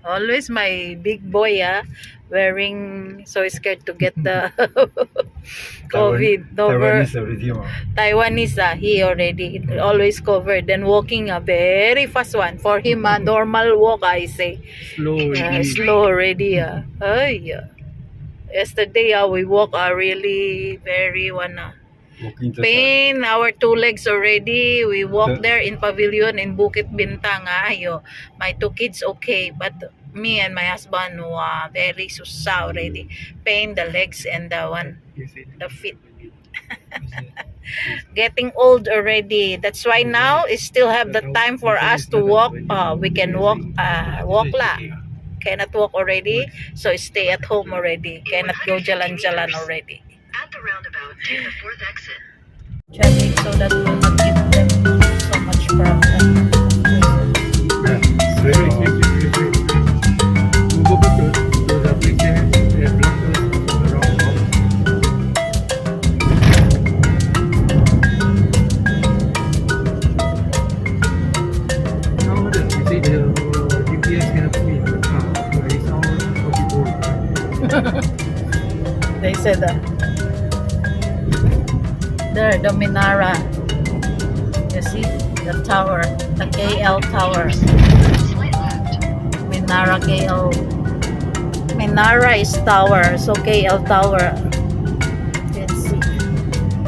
Always my big boy, wearing, so scared to get the COVID. Over Taiwanese already. Taiwanese, he already always covered. Then walking a very fast one. For him, a normal walk, I say. Slow already. Ay, yesterday, we walk really very Walking just pain our two legs already. We walk there in Pavilion in Bukit Bintang. My two kids okay, but me and my husband very susa already. Pain the legs and the feet. Getting old already. That's why now is still have the time for us to walk. We can walk la. Cannot walk already, so stay at home already. Cannot go jalan-jalan already. At the roundabout, take the fourth exit. Checking so that will not give them so much problem. They said that. There, the Minara. You see the tower, the KL tower. Slight left. Minara KL. Minara is tower, so KL tower. You can see.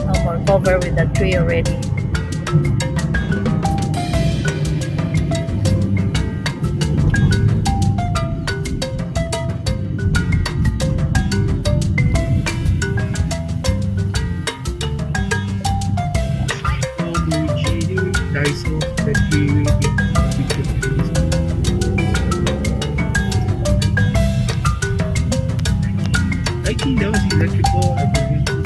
No more cover with the tree already. I think that was electrical appliances.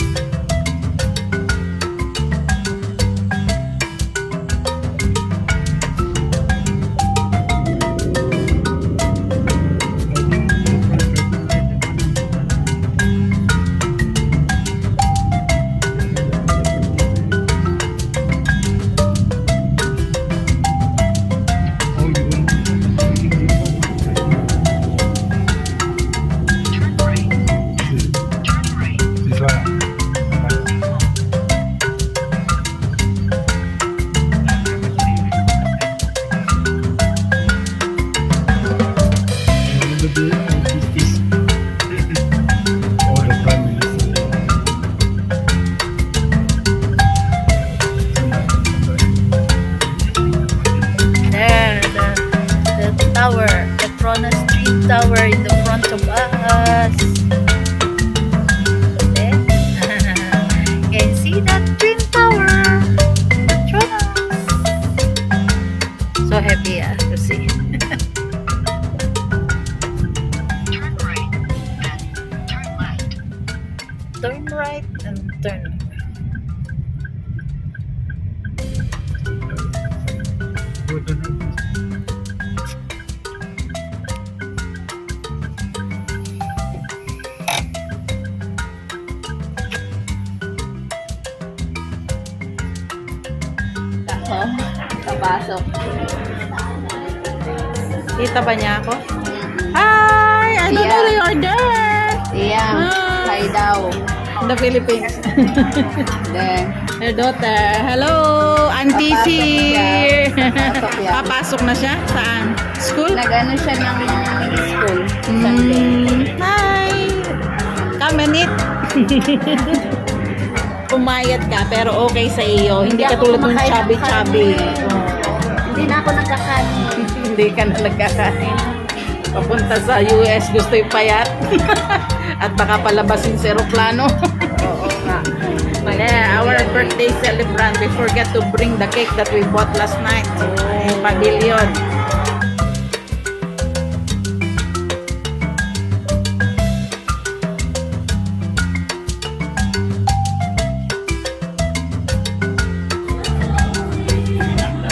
Turn right. Turn right. this one. All the prime minister. There, the tower, Petronas Street Tower in the front of us. There. Can you see that twin tower? Petronas. So happy to see. Turn right. Then turn left. Turn right and turn. Papasok. Kita ba niya ako? Hi! I don't know the order! Iya, fly daw. The Philippines. Then, Her daughter. Hello! Auntie Papasok here! siya. Papasok yan. Papasok na siya? Saan? School? nag-ano siya ng school. Sunday. Hi! Come and eat. Pumayat ka, pero okay sa iyo. Hindi ka ako tulad ng kumakain ng chubby-chubby. kanin. Hindi na ako nagkakanin. Hindi ka na nagkakain. Papunta sa US, gusto yung payat. At baka palabasin sa aeroplano. Oo nga. Yeah, our birthday celebrant. We forget to bring the cake that we bought last night in Pavilion.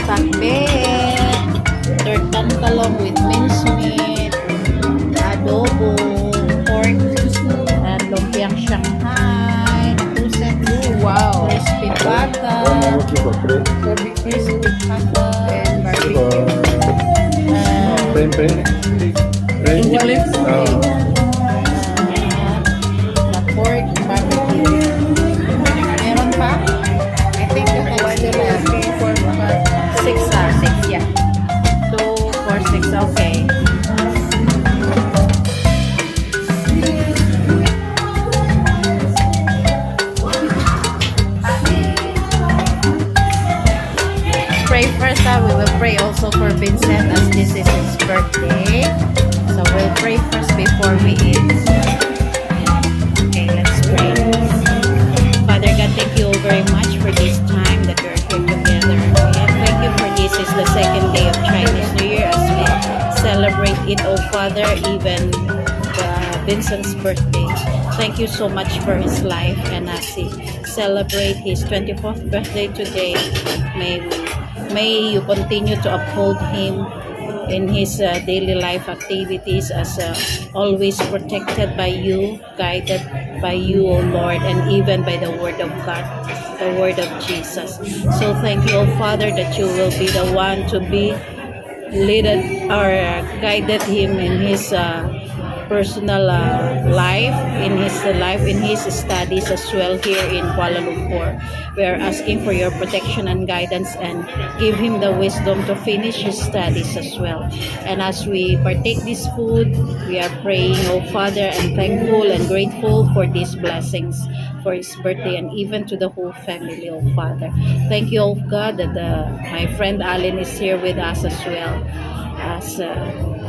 Pakbet, turtle talong with mincemeat, adobo, pork, and lumpiang Shanghai, puset, wow, crispy pata, crispy pata, and barbecue, Prem. Buffet? The pork barbecue. Meron pa? I think the next still have 6 ah. 6, yeah. 2, 4, 6. Okay. Pray first. We will pray also for Vincent as this is his birthday. So we'll pray first before we eat. Okay, let's pray. Father God, thank you very much for this time that we're here together. And thank you for this is the second day of Chinese New Year as we celebrate it, oh Father, even Vincent's birthday. Thank you so much for his life, and as he celebrate his 24th birthday today, may you continue to uphold him in his daily life activities as always protected by you, guided by you, O Lord, and even by the Word of God, the Word of Jesus. So thank you, O Father, that you will be the one to be leaded or guided him in his personal life, in his studies as well here in Kuala Lumpur. We are asking for your protection and guidance and give him the wisdom to finish his studies as well. And as we partake this food, we are praying, oh Father, and thankful and grateful for these blessings for his birthday and even to the whole family, oh Father. Thank you, oh God, that my friend Allen is here with us as well, as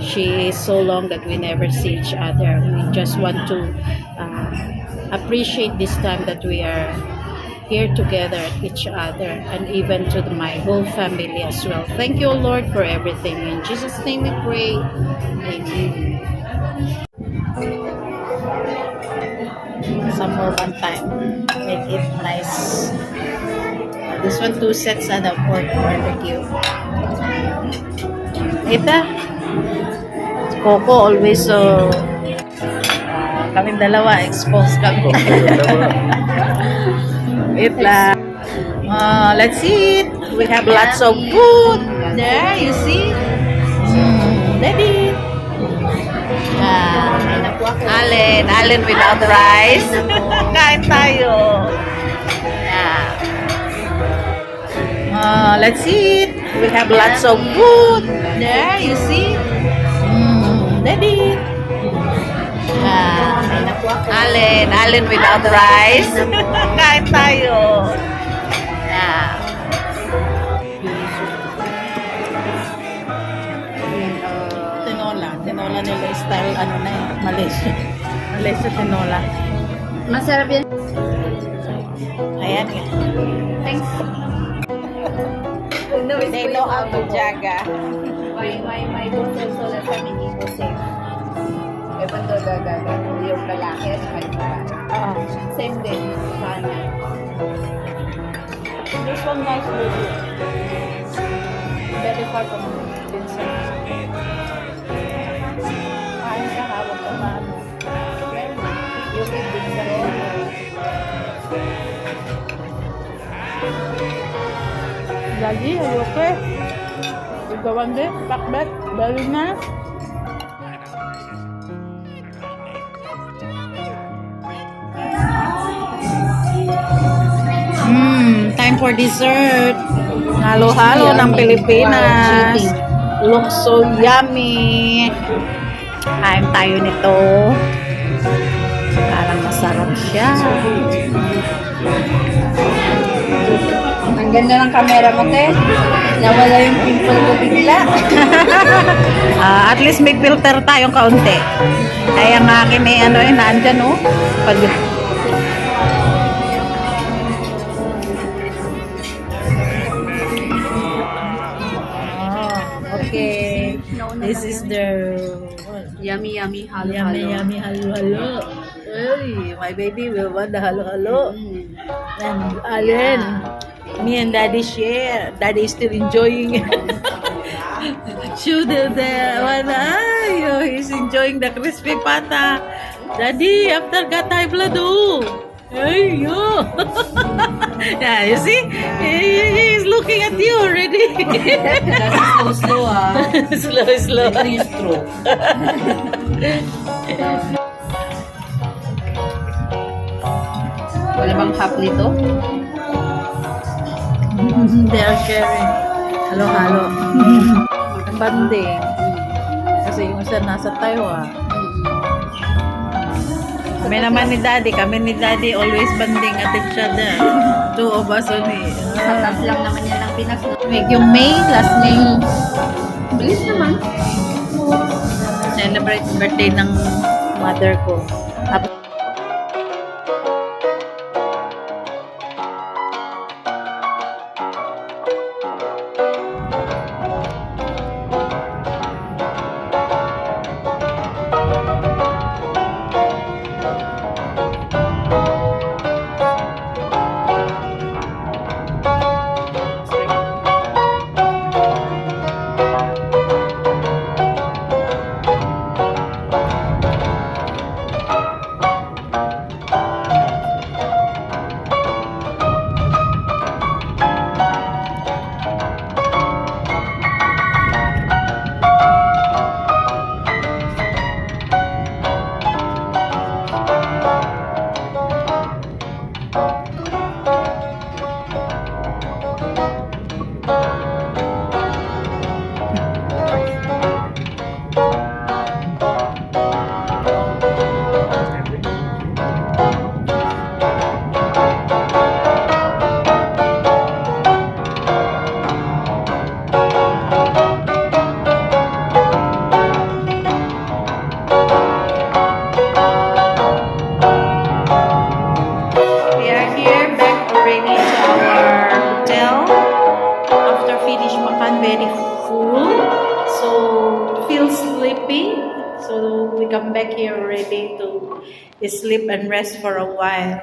she is so long that we never see each other. We just want to appreciate this time that we are here together at each other, and even to my whole family as well. Thank you, Lord, for everything. In Jesus' name we pray. Amen. Some more one time. Make it nice. This one, 2 sets of the pork barbecue. Ita, Coco always kaming dalawa exposed kami. Wait lang. Let's eat. We have lots of food. There, you see? Daddy. Allen without rice. Kain tayo. Let's eat. We have lots of food. There, you see? Daddy. Allen without rice. Kain tayo. Tinola nila style ano na eh, Malaysia. Malaysia tinola. Masarap yan. Ayan nga. Thanks. They know how to jaga. My boss also the family mo same. Even though yung lalaki at may babae. Same din sa kanya. This one nice lady. Very far from Vincent. Ay, kahawag ka na ano. Yung Vincent. Lagi, ayoko. Ikawan din, pakbet, bali na. Time for dessert. Halo-halo ng Pilipinas. Looks so yummy. Kain tayo nito. Parang masarap siya. Ang ganda ng camera mo, te. Nawala yung pimple ko bigla. At least may filter tayong kaunti. Ay, ang akin eh, ano eh, nandyan oh. Pag... Okay. This is the Yummy, halo, yummy halo-halo. Ay, my baby will want the halo-halo. And Allen, me and Daddy share. Daddy is still enjoying it. Shoot the one. Ay, oh, he's enjoying the crispy pata. Daddy, after gatay blado. Ay, yo. Yeah, you see? He's looking at you already. Slow, ah. Slow. Ito yung stroke. Wala bang hap nito? They are sharing. Halo-halo. Banding. Kasi yung isa nasa Taiwan. Kami ni Daddy always banding at each other. Two of us only. Sa tas lang naman yan ang Pinas. Yung May, last May, Bilis naman. celebrate birthday ng mother ko. Tapos, we are here back already to our hotel. After finish makan, very full. So feel sleepy. So we come back here already to sleep and rest for a while.